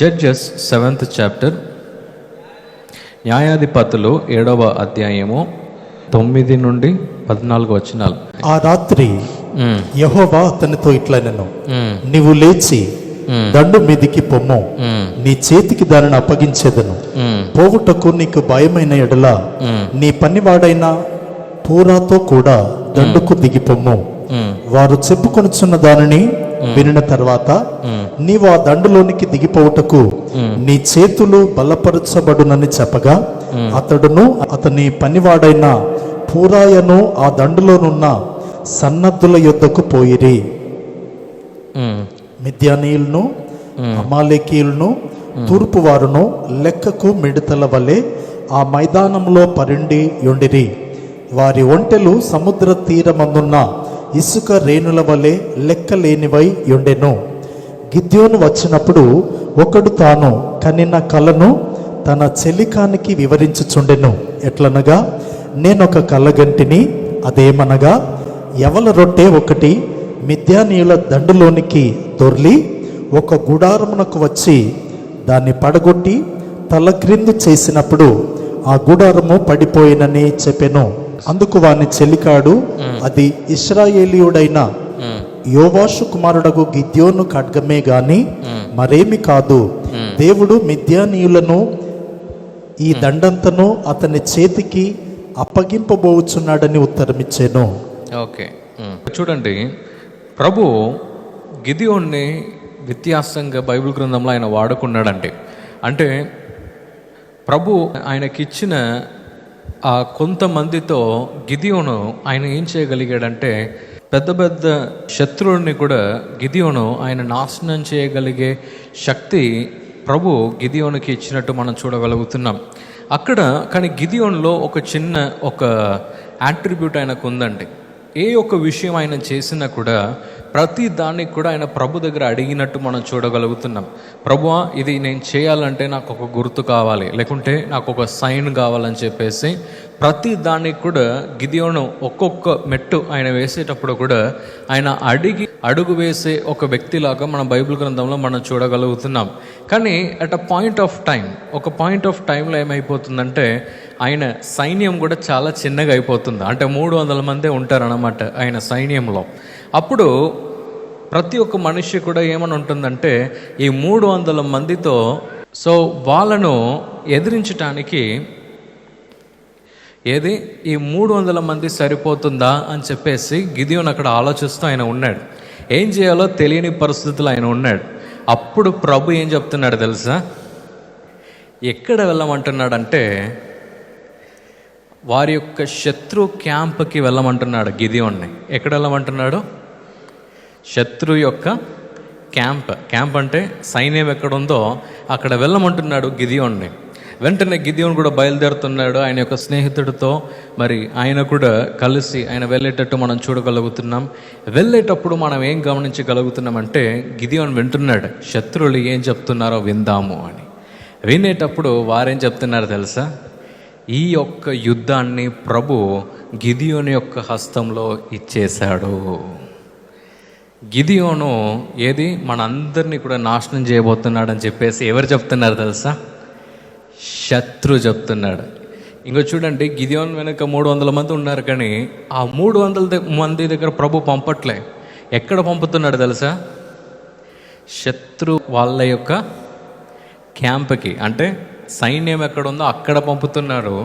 Judges 7th chapter, న్యాయాధిపతులు 7వ అధ్యాయము 9 నుండి 14 వచనాలు. ఆ రాత్రి యెహోవా అతనితో ఇట్లనెను, నీవు లేచి దండు మీదికి పొమ్ము, నీ చేతికి దానిని అప్పగించేదను. పోవుటకు నీకు భయమైన ఎడల నీ పనివాడైన పూరాతో కూడా దండుకు దిగిపొమ్ము. వారు చెప్పుకొనుచున్న దానిని వినిన తర్వాత నీవు ఆ దండులోనికి దిగిపోవుటకు నీ చేతులు బలపరచబడునని చెప్పగా అతడును అతని పనివాడైన పూరాయను ఆ దండులోనున్న సన్నద్ధుల యొద్దకు పోయిరి. మిద్యానీయులను అమాలేకీయులను తూర్పు వారును లెక్కకు మిడతల వలె ఆ మైదానంలో పరుండి యుండిరి. వారి ఒంటెలు సముద్ర తీరమందున్న ఇసుక రేణుల వలె లెక్కలేనివై యుండెను. గిద్యోను వచ్చినప్పుడు ఒకడు తాను కనిన కలను తన చెలికానికి వివరించుచుండెను. ఎట్లనగా, నేనొక కలగంటిని, అదేమనగా యవల రొట్టె ఒకటి మిద్యానీయుల దండులోనికి దొర్లి ఒక గుడారమునకు వచ్చి దాన్ని పడగొట్టి తలక్రిందు చేసినప్పుడు ఆ గుడారము పడిపోయినని చెప్పెను. అందుకు వాని చెలికాడు, అది ఇశ్రాయేలీయుడైన యోవాషు కుమారుడగు గిద్యోను ఖడ్గమే గాని మరేమి కాదు. దేవుడు మిద్యానీయులను ఈ దండంతను అతని చేతికి అప్పగింపబోచున్నాడని ఉత్తరమిచ్చాను. ఓకే, చూడండి, ప్రభు గిదియోన్ని వ్యత్యాసంగా బైబిల్ గ్రంథంలో ఆయన వాడుకున్నాడంటే, అంటే ప్రభు ఆయనకిచ్చిన ఆ కొంతమందితో గిదియోను ఆయన ఏం చేయగలిగాడంటే, పెద్ద పెద్ద శత్రువుల్ని కూడా గిదియోను ఆయన నాశనం చేయగలిగే శక్తి ప్రభు గిదియోనుకి ఇచ్చినట్టు మనం చూడగలుగుతున్నాం అక్కడ. కానీ గిదియోన్లో ఒక చిన్న యాట్రిబ్యూట్ ఆయనకు ఉందండి. ఏ ఒక్క విషయం ఆయన చేసినా కూడా ప్రతి దానికి కూడా ఆయన ప్రభు దగ్గర అడిగినట్టు మనం చూడగలుగుతున్నాం. ప్రభువా, ఇది నేను చేయాలంటే నాకు ఒక గుర్తు కావాలి, లేకుంటే నాకు ఒక సైన్ కావాలని చెప్పేసి ప్రతి దానికి కూడా గిదియోను ఒక్కొక్క మెట్టు ఆయన వేసేటప్పుడు కూడా ఆయన అడుగు వేసే ఒక వ్యక్తిలాగా మన బైబిల్ గ్రంథంలో మనం చూడగలుగుతున్నాం. కానీ అట్ అ పాయింట్ ఆఫ్ టైంలో ఏమైపోతుందంటే ఆయన సైన్యం కూడా చాలా చిన్నగా అయిపోతుంది. అంటే 300 మందే ఉంటారన్నమాట ఆయన సైన్యంలో. అప్పుడు ప్రతి ఒక్క మనిషి కూడా ఏమని ఉంటుందంటే, ఈ 300 మందితో వాళ్ళను ఎదిరించటానికి ఈ 300 మంది సరిపోతుందా అని చెప్పేసి గిదియోను అక్కడ ఆలోచిస్తూ ఆయన ఉన్నాడు. ఏం చేయాలో తెలియని పరిస్థితులు ఆయన ఉన్నాడు. అప్పుడు ప్రభు ఏం చెప్తున్నాడు తెలుసా? ఎక్కడ వెళ్ళమంటున్నాడంటే వారి యొక్క శత్రు క్యాంప్కి వెళ్ళమంటున్నాడు గిదియోన్ని. ఎక్కడ వెళ్ళమంటున్నాడు? శత్రు యొక్క క్యాంప్ అంటే సైన్యం ఎక్కడుందో అక్కడ వెళ్ళమంటున్నాడు గిదియోన్ని. వెంటనే గిదియోను కూడా బయలుదేరుతున్నాడు ఆయన యొక్క స్నేహితుడితో. మరి ఆయన కూడా కలిసి ఆయన వెళ్ళేటట్టు మనం చూడగలుగుతున్నాం. వెళ్ళేటప్పుడు మనం ఏం గమనించగలుగుతున్నామంటే, గిదియోను వింటున్నాడు శత్రువులు ఏం చెప్తున్నారో విందాము అని. వినేటప్పుడు వారేం చెప్తున్నారు తెలుసా? ఈ యొక్క యుద్ధాన్ని ప్రభు గిదియోను యొక్క హస్తంలో ఇచ్చేశాడు. గిదియోను మనందరినీ కూడా నాశనం చేయబోతున్నాడు అని చెప్పేసి ఎవరు చెప్తున్నారు తెలుసా? శత్రు చెప్తున్నాడు. ఇంకో చూడండి, గిదియోను వెనక 300 మంది ఉన్నారు, కానీ ఆ 300 మంది దగ్గర ప్రభు పంపట్లే. ఎక్కడ పంపుతున్నాడు తెలుసా? శత్రు వాళ్ళ యొక్క క్యాంప్కి, అంటే సైన్యం ఎక్కడ ఉందో అక్కడ పంపుతున్నారు.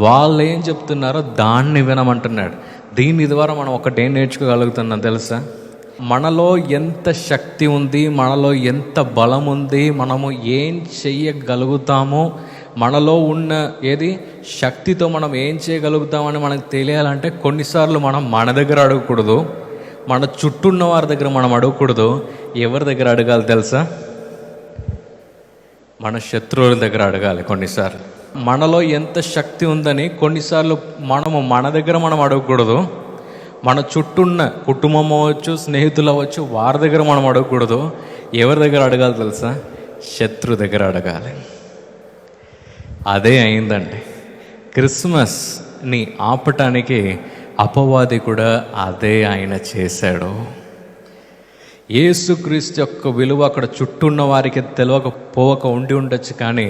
వాళ్ళు ఏం చెప్తున్నారో దాన్ని వినమంటున్నాడు. దీని ద్వారా మనం ఒకటేం నేర్చుకోగలుగుతున్నాం తెలుసా? మనలో ఎంత శక్తి ఉంది, మనలో ఎంత బలం ఉంది, మనము ఏం చెయ్యగలుగుతామో, మనలో ఉన్న శక్తితో మనం ఏం చేయగలుగుతామని మనకు తెలియాలంటే కొన్నిసార్లు మనం మన దగ్గర అడగకూడదు, మన చుట్టూ ఉన్న వారి దగ్గర మనం అడగకూడదు. ఎవరి దగ్గర అడగాలి తెలుసా? మన శత్రువుల దగ్గర అడగాలి. కొన్నిసార్లు మనలో ఎంత శక్తి ఉందని కొన్నిసార్లు మన దగ్గర మనం అడగకూడదు. మన చుట్టూన్న కుటుంబం అవ్వచ్చు, స్నేహితులు అవ్వచ్చు, వారి దగ్గర మనం అడగకూడదు. ఎవరి దగ్గర అడగాలి తెలుసా? శత్రు దగ్గర అడగాలి. అదే అయిందండి. క్రిస్మస్ని ఆపటానికి అపవాది కూడా అదే ఆయన చేశాడు. యేసుక్రీస్తు యొక్క విలువ అక్కడ చుట్టూ ఉన్న వారికి తెలియకపోవక ఉండి ఉండొచ్చు, కానీ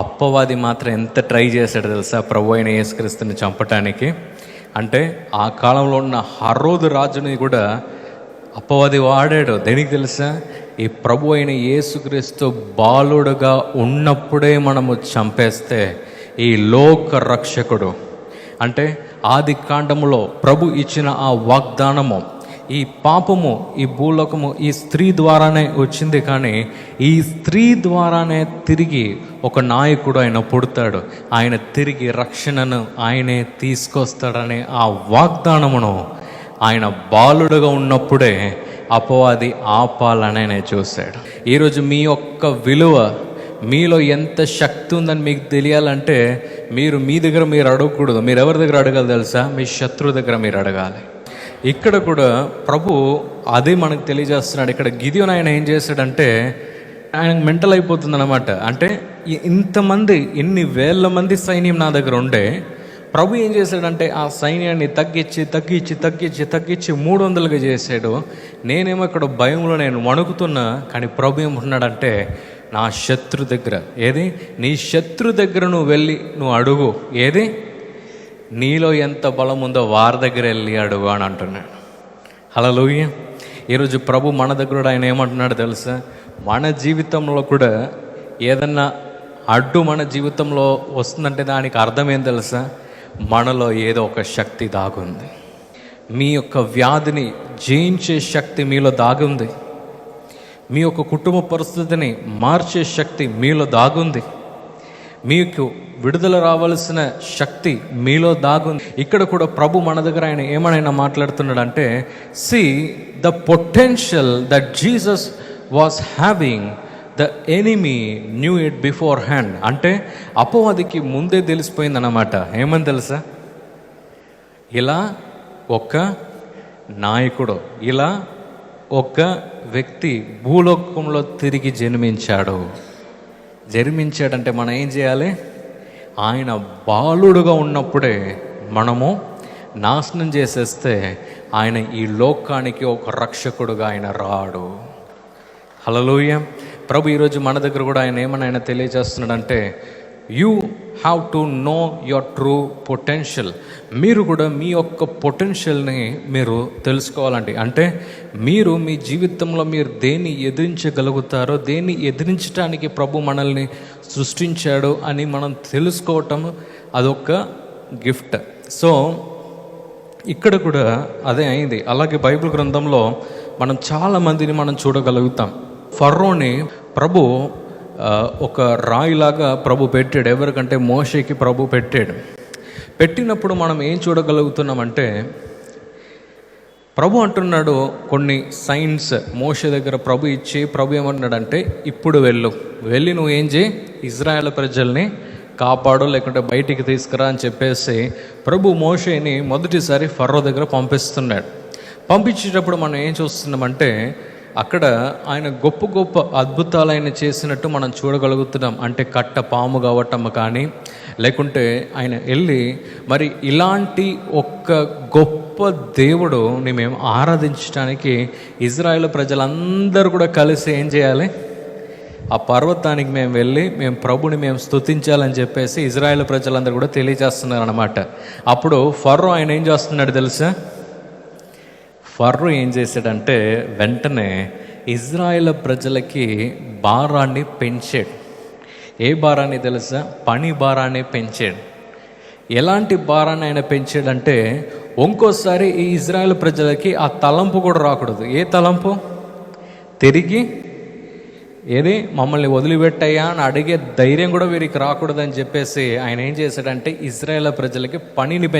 అప్పవాది మాత్రం ఎంత ట్రై చేశాడు తెలుసా ప్రభు అయిన యేసుక్రీస్తుని చంపటానికి. అంటే ఆ కాలంలో ఉన్న హరోదు రాజుని కూడా అప్పవాది వాడాడు. దేనికి తెలుసా? ఈ ప్రభు అయిన యేసుక్రీస్తు బాలుడుగా ఉన్నప్పుడే మనము చంపేస్తే ఈ లోక రక్షకుడు, అంటే ఆది కాండములో ప్రభు ఇచ్చిన ఆ వాగ్దానము, ఈ పాపము, ఈ భూలోకము ఈ స్త్రీ ద్వారానే వచ్చింది, కానీ ఈ స్త్రీ ద్వారానే తిరిగి ఒక నాయకుడు ఆయన పుడతాడు, ఆయన తిరిగి రక్షణను ఆయనే తీసుకొస్తాడనే ఆ వాగ్దానమును ఆయన బాలుడుగా ఉన్నప్పుడే అపవాది ఆపాలని ఆయన చూశాడు. ఈరోజు మీ యొక్క విలువ, మీలో ఎంత శక్తి ఉందని మీకు తెలియాలంటే మీరు మీ దగ్గర మీరు అడగకూడదు. మీరు ఎవరి దగ్గర అడగాలి తెలుసా? మీ శత్రువు దగ్గర మీరు అడగాలి. ఇక్కడ కూడా ప్రభు అదే మనకు తెలియజేస్తున్నాడు. ఇక్కడ గిదియోను ఆయన ఏం చేశాడంటే ఆయన మెంటల్ అయిపోతుంది అన్నమాట. అంటే ఇంతమంది, ఎన్ని వేల మంది సైన్యం నా దగ్గర ఉండే ప్రభు ఏం చేశాడంటే ఆ సైన్యాన్ని తగ్గించి 300గా చేశాడు. నేనేమో ఇక్కడ భయంలో నేను వణుకుతున్నా, కానీ ప్రభు ఏమంటున్నాడంటే నా శత్రు దగ్గర, ఏది నీ శత్రు దగ్గర నువ్వు వెళ్ళి నువ్వు అడుగు, ఏది నీలో ఎంత బలం ఉందో వారి దగ్గర వెళ్ళి అడుగు అని అంటున్నాడు. హల్లెలూయా. ఈరోజు ప్రభు మన దగ్గర ఆయన ఏమంటున్నాడు తెలుసా? మన జీవితంలో కూడా ఏదన్నా అడ్డు మన జీవితంలో వస్తుందంటే దానికి అర్థం ఏం తెలుసా? మనలో ఏదో ఒక శక్తి దాగుంది. మీ యొక్క వ్యాధిని జయించే శక్తి మీలో దాగుంది. మీ యొక్క కుటుంబ పరిస్థితిని మార్చే శక్తి మీలో దాగుంది. మీకు విడుదల రావాల్సిన శక్తి మీలో దాగుంది. ఇక్కడ కూడా ప్రభు మన దగ్గర ఆయన ఏమైనా మాట్లాడుతున్నాడంటే, see the potential that Jesus was having, the enemy knew it beforehand. అంటే అపవాదికి ముందే తెలిసిపోయింది అన్నమాట. ఏమని తెలుసా? ఇలా ఒక నాయకుడు, ఇలా ఒక వ్యక్తి భూలోకంలో తిరిగి జన్మించాడంటే మనం ఏం చేయాలి? ఆయన బాలుడుగా ఉన్నప్పుడే మనము నాశనం చేసేస్తే ఆయన ఈ లోకానికి ఒక రక్షకుడుగా ఆయన రాడు. హల్లెలూయా. ప్రభు ఈరోజు మన దగ్గర కూడా ఆయన ఏమని తెలియజేస్తున్నాడంటే, you have to know your true potential. మీరు కూడా మీ యొక్క పొటెన్షియల్ని మీరు తెలుసుకోవాలండి. అంటే మీరు మీ జీవితంలో మీరు దేన్ని ఎదిరించగలుగుతారో, దేన్ని ఎదిరించడానికి ప్రభు మనల్ని సృష్టించాడు అని మనం తెలుసుకోవటం అదొక గిఫ్ట్. సో ఇక్కడ కూడా అదే అయింది. అలాగే బైబిల్ గ్రంథంలో మనం చాలామందిని మనం చూడగలుగుతాం. ఫరోని ప్రభు ఒక రాయిలాగా ప్రభు పెట్టాడు. ఎవరికంటే మోషేకి ప్రభు పెట్టినప్పుడు మనం ఏం చూడగలుగుతున్నామంటే, ప్రభు అంటున్నాడు కొన్ని సైన్స్ మోషే దగ్గర ప్రభు ఇచ్చి, ప్రభు ఏమంటున్నాడంటే ఇప్పుడు వెళ్ళి నువ్వు ఏం చేయి, ఇజ్రాయేల్ ప్రజల్ని కాపాడు, లేకుంటే బయటికి తీసుకురా అని చెప్పేసి ప్రభు మోషేని మొదటిసారి ఫరో దగ్గర పంపించేటప్పుడు మనం ఏం చూస్తున్నామంటే అక్కడ ఆయన గొప్ప గొప్ప అద్భుతాలు ఆయన చేసినట్టు మనం చూడగలుగుతున్నాం. అంటే కట్ట పాము కావటం కానీ, లేకుంటే ఆయన వెళ్ళి మరి ఇలాంటి ఒక్క గొప్ప దేవుడుని మేము ఆరాధించడానికి ఇజ్రాయేల్ ప్రజలందరూ కూడా కలిసి ఏం చేయాలి? ఆ పర్వతానికి మేము వెళ్ళి మేము ప్రభుని మేము స్తుతించాలని చెప్పేసి ఇజ్రాయేల్ ప్రజలందరూ కూడా తెలియజేస్తున్నారు అన్నమాట. అప్పుడు ఫరో ఆయన ఏం చేస్తున్నాడు తెలుసా? ఫరో ఏం చేశాడంటే వెంటనే ఇజ్రాయేల్ ప్రజలకి భారాన్ని పెంచాడు. ఏ భారాన్ని తెలుసా? పని భారాన్ని పెంచాడు. ఎలాంటి భారాన్ని ఆయన పెంచాడంటే ఇంకోసారి ఈ ఇజ్రాయేల్ ప్రజలకి ఆ తలంపు కూడా రాకూడదు. ఏ తలంపు? తిరిగి ఏది మమ్మల్ని వదిలిపెట్టాయా అని అడిగే ధైర్యం కూడా వీరికి రాకూడదని చెప్పేసి ఆయన ఏం చేశాడంటే ఇజ్రాయేల్ ప్రజలకి పనిని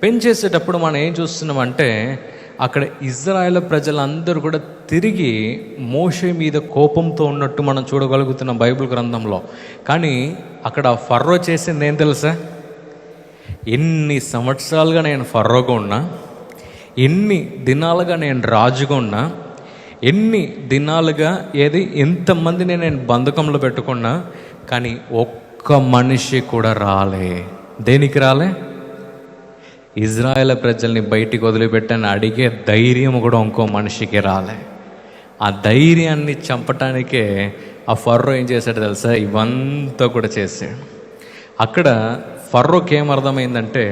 పెంచేసేటప్పుడు మనం ఏం చూస్తున్నామంటే అక్కడ ఇజ్రాయేల్ ప్రజలందరూ కూడా తిరిగి మోషే మీద కోపంతో ఉన్నట్టు మనం చూడగలుగుతున్నాం బైబిల్ గ్రంథంలో. కానీ అక్కడ ఫరో చేసింది ఏం తెలుసా? ఎన్ని సంవత్సరాలుగా నేను ఫరోగా ఉన్నా, ఎన్ని దినాలుగా నేను రాజుగా ఉన్నా, ఎన్ని దినాలుగా ఎంతమందిని నేను బంధకంలో పెట్టుకున్నా, కానీ ఒక్క మనిషి కూడా రాలే. దేనికి రాలే? ఇజ్రాయేల్ ప్రజల్ని బయటికి వదిలిపెట్టని అడిగే ధైర్యం కూడా ఇంకో మనిషికి రాలే. ఆ ధైర్యాన్ని చంపటానికే ఆ ఫర్రో ఏం చేశాడు తెలుసా? ఇవంతా కూడా చేశాడు. అక్కడ ఫర్రోకి ఏమర్థమైందంటే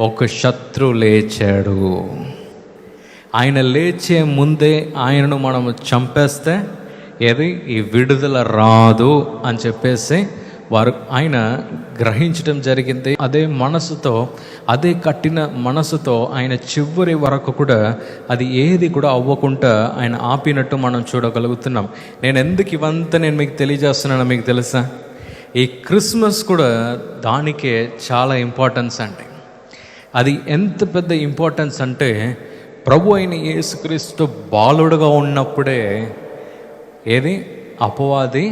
ఒక శత్రువు లేచాడు, ఆయన లేచే ముందే ఆయనను మనము చంపేస్తే ఏది ఈ విడుదల రాదు అని చెప్పేసి ఆయన గ్రహించడం జరిగింది. అదే మనసుతో, అదే కఠిన మనసుతో ఆయన చివరి వరకు కూడా అది ఏది కూడా అవ్వకుండా ఆయన ఆపినట్టు మనం చూడగలుగుతున్నాం. నేను ఎందుకు ఇవంతా నేను మీకు తెలియజేస్తున్నానో మీకు తెలుసా? ఈ క్రిస్మస్ కూడా దానికే చాలా ఇంపార్టెన్స్ అండి. అది ఎంత పెద్ద ఇంపార్టెన్స్ అంటే, ప్రభు అయిన యేసుక్రీస్తు బాలుడుగా ఉన్నప్పుడే ఏది అపవాది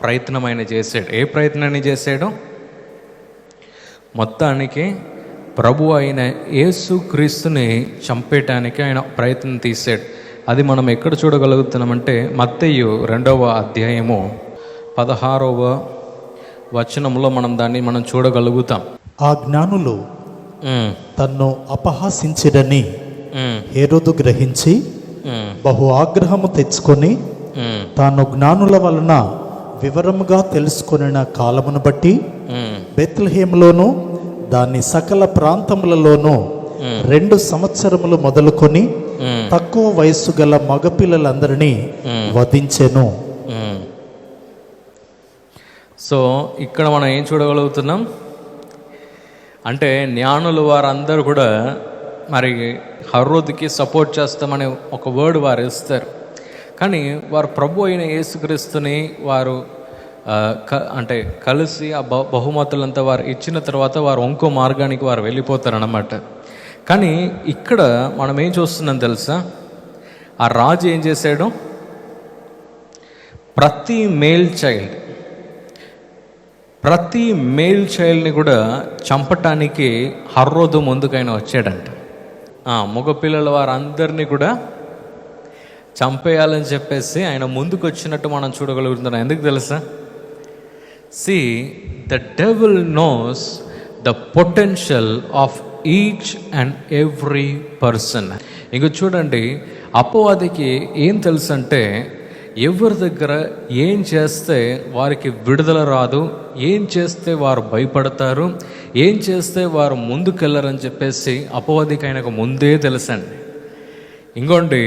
ప్రయత్నం ఆయన చేశాడు. ఏ ప్రయత్నాన్ని చేశాడు? మొత్తానికి ప్రభు అయిన యేసుక్రీస్తుని చంపేయటానికి ఆయన ప్రయత్నం తీశాడు. అది మనం ఎక్కడ చూడగలుగుతున్నామంటే మత్తయి 2వ అధ్యాయము 16వ వచనంలో మనం చూడగలుగుతాం. ఆ జ్ఞానులు తన్ను అపహాసించిరని హేరోదు గ్రహించి బహు ఆగ్రహము తెచ్చుకొని తాను జ్ఞానుల వలన వివరముగా తెలుసుకొనిన కాలమును బట్టి బెత్లెహేములోను దాని సకల ప్రాంతములలోనూ 2 సంవత్సరములు మొదలుకొని తక్కువ వయస్సు గల మగపిల్లలందరినీ వధించెను. సో ఇక్కడ మనం ఏం చూడగలుగుతున్నాం అంటే, జ్ఞానులు వారందరూ కూడా మరి హరోదుకి సపోర్ట్ చేస్తామని ఒక వర్డ్ వారు ఇస్తారు. కానీ వారు ప్రభు అయిన యేసుక్రీస్తుని వారు అంటే కలిసి ఆ బహుమతులంతా వారు ఇచ్చిన తర్వాత వారు ఇంకో మార్గానికి వారు వెళ్ళిపోతారన్నమాట. కానీ ఇక్కడ మనం ఏం చూస్తున్నాం తెలుసా? ఆ రాజు ఏం చేశాడు? ప్రతి మేల్ చైల్డ్ని కూడా చంపటానికి హరోదు ముందుకైనా వచ్చాడంట. మగపిల్లల వారందరినీ కూడా చంపేయాలని చెప్పేసి ఆయన ముందుకు వచ్చినట్టు మనం చూడగలుగుతున్నాం. ఎందుకు తెలుసా? See, the devil knows the potential of each and every person. ఇంక చూడండి, అపవాదికి ఏం తెలుసు అంటే, ఎవరి దగ్గర ఏం చేస్తే వారికి విడుదల రాదు, ఏం చేస్తే వారు భయపడతారు, ఏం చేస్తే వారు ముందుకెళ్ళరని చెప్పేసి అపవాదికి ఆయనకు ముందే తెలుసండి. ఇంకోండి,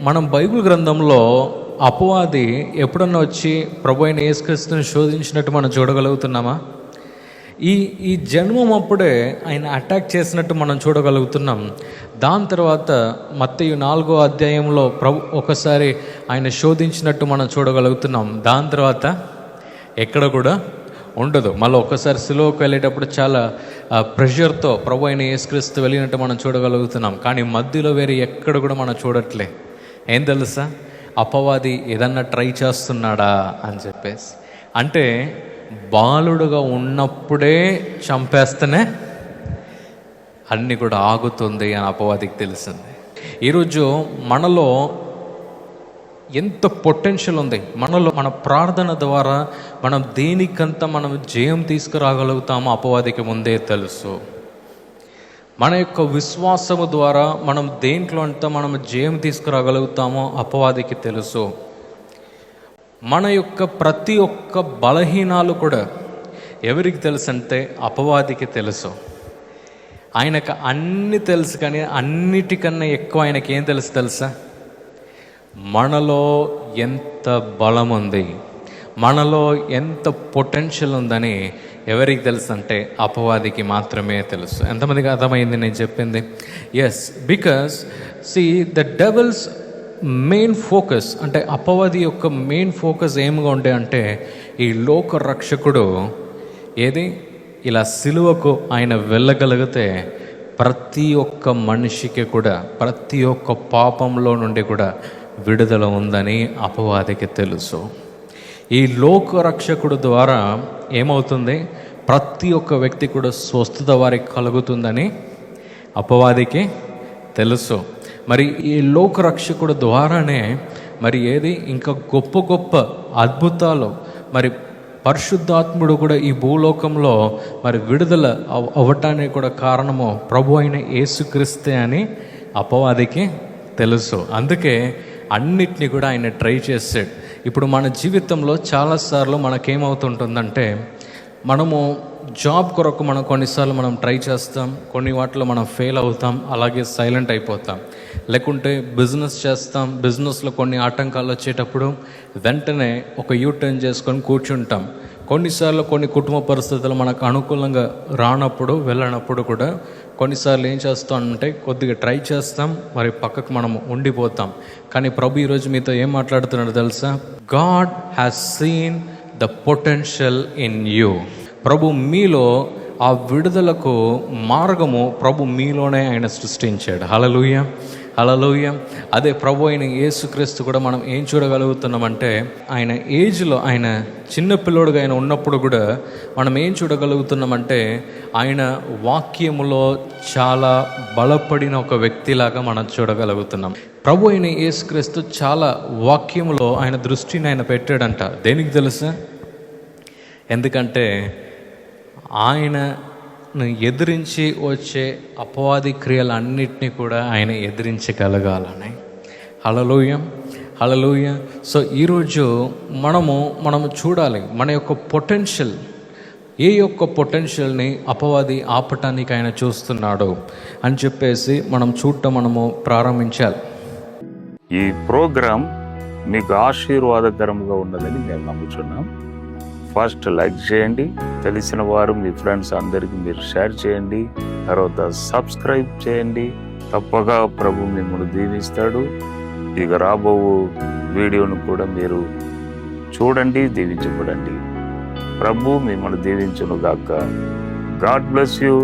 మనం బైబిల్ గ్రంథంలో అపవాది ఎప్పుడన్నా వచ్చి ప్రభు అయిన యేసుక్రీస్తుని శోధించినట్టు మనం చూడగలుగుతున్నామా? ఈ జన్మం అప్పుడే ఆయన అటాక్ చేసినట్టు మనం చూడగలుగుతున్నాం. దాని తర్వాత మత్తయి 4వ అధ్యాయంలో ఒకసారి ఆయన శోధించినట్టు మనం చూడగలుగుతున్నాం. దాని తర్వాత ఎక్కడ కూడా ఉండదు. మళ్ళీ ఒక్కసారి సిలువకు వెళ్ళేటప్పుడు చాలా ప్రెషర్తో ప్రభు అయిన యేసుక్రీస్తు వెళ్ళినట్టు మనం చూడగలుగుతున్నాం. కానీ మధ్యలో వేరే ఎక్కడ కూడా మనం చూడట్లే. ఏం తెలుసా? అపవాది ఏదన్నా ట్రై చేస్తున్నాడా అని చెప్పేసి. అంటే బాలుడుగా ఉన్నప్పుడే చంపేస్తేనే అన్నీ కూడా ఆగుతుంది అని అపవాదికి తెలిసింది. ఈరోజు మనలో ఎంత పొటెన్షియల్ ఉంది, మనలో మన ప్రార్థన ద్వారా మనం దేనికంతా మనం జయం తీసుకురాగలుగుతామో అపవాదికి ముందే తెలుసు. మన యొక్క విశ్వాసము ద్వారా మనం దేంట్లో అంతా మనం జయం తీసుకురాగలుగుతామో అపవాదికి తెలుసు. మన యొక్క ప్రతి ఒక్క బలహీనాలు కూడా ఎవరికి తెలుసు అంటే అపవాదికి తెలుసు. ఆయనకు అన్నీ తెలుసు, కానీ అన్నిటికన్నా ఎక్కువ ఆయనకి ఏం తెలుసా? మనలో ఎంత బలం ఉంది, మనలో ఎంత పొటెన్షియల్ ఉందని ఎవరికి తెలుసు అంటే అపవాదికి మాత్రమే తెలుసు. ఎంతమందికి అర్థమైంది నేను చెప్పింది? Yes, because the devils main focus అంటే అపవాది యొక్క మెయిన్ ఫోకస్ ఏమిగా ఉండే అంటే, ఈ లోక రక్షకుడు ఏది ఇలా సిలువకు ఆయన వెళ్ళగలిగితే ప్రతి ఒక్క మనిషికి కూడా ప్రతి ఒక్క పాపంలో నుండి కూడా విడుదల ఉందని అపవాదికి తెలుసు. ఈ లోక రక్షకుడు ద్వారా ఏమవుతుంది? ప్రతి ఒక్క వ్యక్తి కూడా స్వస్థత వారికి కలుగుతుందని అపవాదికి తెలుసు. మరి ఈ లోక రక్షకుడు ద్వారానే మరి ఏది ఇంకా గొప్ప గొప్ప అద్భుతాలు, మరి పరిశుద్ధాత్ముడు కూడా ఈ భూలోకంలో మరి విడుదల అవ్వటానికి కూడా కారణము ప్రభు అయిన యేసుక్రీస్తే అని అపవాదికి తెలుసు. అందుకే అన్నిటినీ కూడా ఆయన ట్రై చేశాడు. ఇప్పుడు మన జీవితంలో చాలాసార్లు మనకేమవుతుంటుందంటే, మనము జాబ్ కొరకు కొన్నిసార్లు మనం ట్రై చేస్తాం, కొన్ని వాటిలో మనం ఫెయిల్ అవుతాం, అలాగే సైలెంట్ అయిపోతాం. లేకుంటే బిజినెస్ చేస్తాం, బిజినెస్లో కొన్ని ఆటంకాలు వచ్చేటప్పుడు వెంటనే ఒక యూటర్న్ చేసుకొని కూర్చుంటాం. కొన్నిసార్లు కొన్ని కుటుంబ పరిస్థితులు మనకు అనుకూలంగా రానప్పుడు వెళ్ళనప్పుడు కూడా కొన్నిసార్లు ఏం చేస్తామంటే కొద్దిగా ట్రై చేస్తాం, మరి పక్కకు మనం ఉండిపోతాం. కానీ ప్రభు ఈరోజు మీతో ఏం మాట్లాడుతున్నాడో తెలుసా? God has seen the potential in you. ప్రభు మీలో ఆ విడుదలకు మార్గము ప్రభు మీలోనే ఆయన సృష్టించాడు. హల్లెలూయా, హల్లెలూయా. అదే ప్రభు అయిన యేసుక్రీస్తు కూడా మనం ఏం చూడగలుగుతున్నామంటే, ఆయన ఏజ్లో, ఆయన చిన్నపిల్లోడుగా ఆయన ఉన్నప్పుడు కూడా మనం ఏం చూడగలుగుతున్నామంటే, ఆయన వాక్యములో చాలా బలపడిన ఒక వ్యక్తిలాగా మనం చూడగలుగుతున్నాం. ప్రభు అయిన యేసుక్రీస్తు చాలా వాక్యములో ఆయన దృష్టిని ఆయన పెట్టాడంట. దేనికి తెలుసా? ఎందుకంటే ఆయనను ఎదిరించి వచ్చే అపవాది క్రియలన్నిటినీ కూడా ఆయన ఎదిరించగలగాలని. హల్లెలూయా, హల్లెలూయా. సో ఈరోజు మనము చూడాలి మన యొక్క పొటెన్షియల్, ఏ యొక్క పొటెన్షియల్ని అపవాది ఆపటానికి ఆయన చూస్తున్నాడు అని చెప్పేసి మనము ప్రారంభించాలి. ఈ ప్రోగ్రాం మీకు ఆశీర్వాదకరంగా ఉన్నదని మేము నమ్ముచున్నాం. ఫస్ట్ లైక్ చేయండి, తెలిసిన వారు మీ ఫ్రెండ్స్ అందరికీ మీరు షేర్ చేయండి, తర్వాత సబ్స్క్రైబ్ చేయండి. తప్పగా ప్రభు మిమ్మల్ని దీవిస్తాడు. ఇక రాబో వీడియోను కూడా మీరు చూడండి, దీవించబడండి. ప్రభు మిమ్మల్ని దీవించును గాక. God bless you.